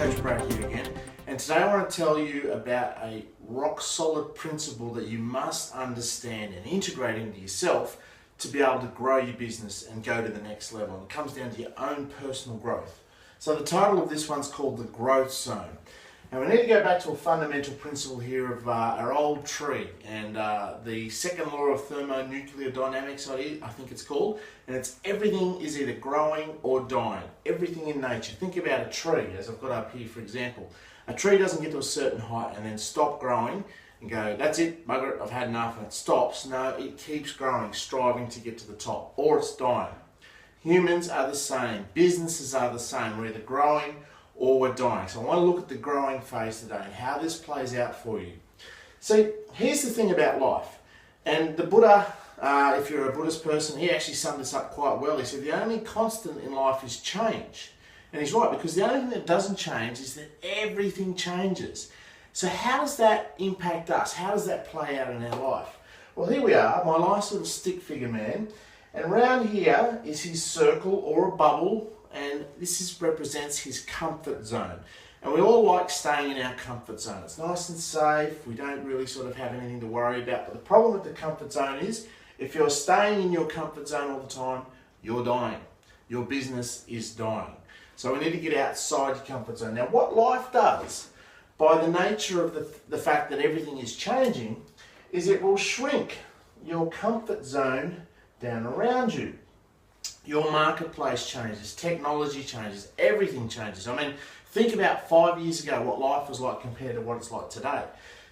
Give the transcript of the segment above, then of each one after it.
Coach Brad here again, and today I want to tell you about a rock solid principle that you must understand and integrate into yourself to be able to grow your business and go to the next level. And it comes down to your own personal growth. So the title of this one's called the growth zone. And we need to go back to a fundamental principle here of our old tree and the second law of thermonuclear dynamics, I think it's called, and it's everything is either growing or dying. Everything in nature. Think about a tree, as I've got up here for example. A tree doesn't get to a certain height and then stop growing and go, that's it, bugger it, I've had enough, and it stops. No, it keeps growing, striving to get to the top, or it's dying. Humans are the same. Businesses are the same. We're either growing or we're dying. So I want to look at the growing phase today and how this plays out for you. See, here's the thing about life. And the Buddha, if you're a Buddhist person, he actually summed this up quite well. He said the only constant in life is change. And he's right, because the only thing that doesn't change is that everything changes. So how does that impact us? How does that play out in our life? Well, here we are, my nice little stick figure man. And around here is his circle or a bubble, and this represents his comfort zone. And we all like staying in our comfort zone. It's nice and safe. We don't really sort of have anything to worry about. But the problem with the comfort zone is if you're staying in your comfort zone all the time, you're dying. Your business is dying. So we need to get outside your comfort zone. Now, what life does, by the nature of the fact that everything is changing, is it will shrink your comfort zone down around you. Your marketplace changes, technology changes, everything changes. I mean, think about 5 years ago what life was like compared to what it's like today.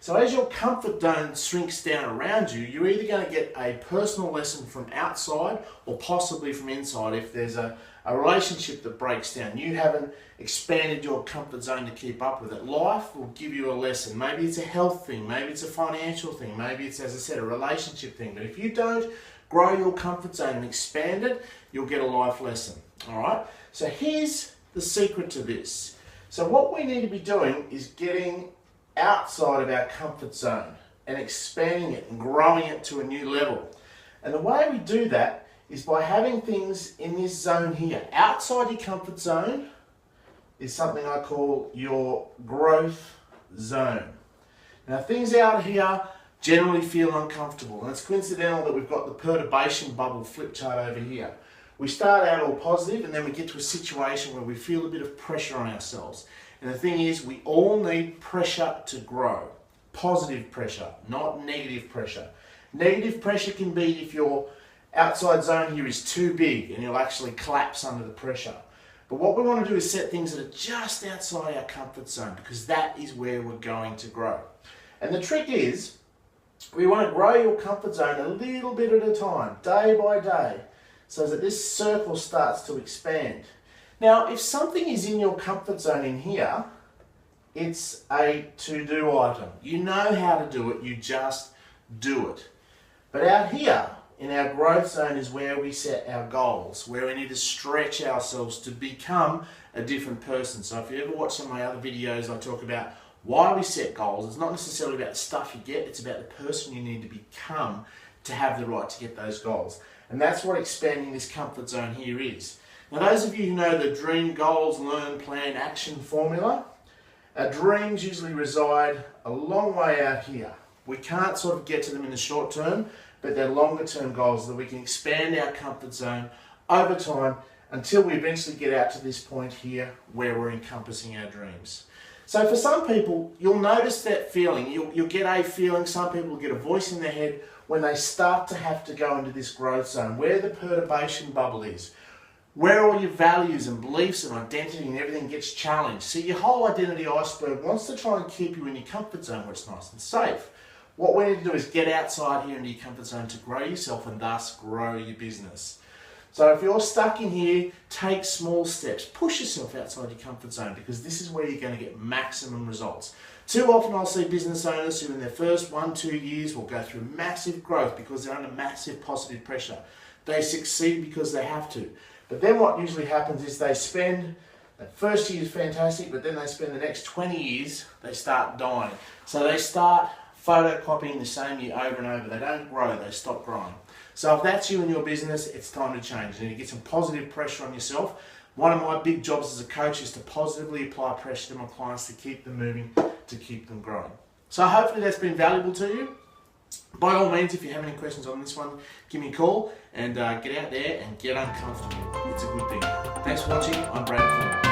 So as your comfort zone shrinks down around you, you're either going to get a personal lesson from outside or possibly from inside if there's a relationship that breaks down. You haven't expanded your comfort zone to keep up with it. Life will give you a lesson. Maybe it's a health thing, maybe it's a financial thing, maybe it's, as I said, a relationship thing. But if you don't grow your comfort zone and expand it, you'll get a life lesson. All right? So here's the secret to this. So what we need to be doing is getting outside of our comfort zone and expanding it and growing it to a new level. And the way we do that is by having things in this zone here. Outside your comfort zone is something I call your growth zone. Now, things out here generally feel uncomfortable, and it's coincidental that we've got the perturbation bubble flip chart over here. We start out all positive and then we get to a situation where we feel a bit of pressure on ourselves. And the thing is, we all need pressure to grow. Positive pressure, not negative pressure. Negative pressure can be if your outside zone here is too big and you'll actually collapse under the pressure. But what we want to do is set things that are just outside our comfort zone, because that is where we're going to grow. And the trick is, we want to grow your comfort zone a little bit at a time, day by day, so that this circle starts to expand. Now, if something is in your comfort zone in here, it's a to-do item. You know how to do it, you just do it. But out here, in our growth zone, is where we set our goals, where we need to stretch ourselves to become a different person. So if you ever watch some of my other videos, I talk about why we set goals. It's not necessarily about the stuff you get, it's about the person you need to become to have the right to get those goals. And that's what expanding this comfort zone here is. Now, those of you who know the dream, goals, learn, plan, action formula, our dreams usually reside a long way out here. We can't sort of get to them in the short term, but they're longer term goals that we can expand our comfort zone over time until we eventually get out to this point here where we're encompassing our dreams. So for some people, you'll notice that feeling. You'll get a feeling, some people will get a voice in their head when they start to have to go into this growth zone, where the perturbation bubble is, where all your values and beliefs and identity and everything gets challenged. See, your whole identity iceberg wants to try and keep you in your comfort zone where it's nice and safe. What we need to do is get outside here into your comfort zone to grow yourself and thus grow your business. So if you're stuck in here, take small steps. Push yourself outside your comfort zone, because this is where you're going to get maximum results. Too often I'll see business owners who in their first 1-2 years will go through massive growth because they're under massive positive pressure. They succeed because they have to. But then what usually happens is they spend, that first year is fantastic, but then they spend the next 20 years, they start dying. So they start photocopying the same year over and over. They don't grow, they stop growing. So if that's you in your business, it's time to change. You need to get some positive pressure on yourself. One of my big jobs as a coach is to positively apply pressure to my clients to keep them moving, to keep them growing. So hopefully that's been valuable to you. By all means, if you have any questions on this one, give me a call and get out there and get uncomfortable. It's a good thing. Thanks for watching. I'm Brad Coleman.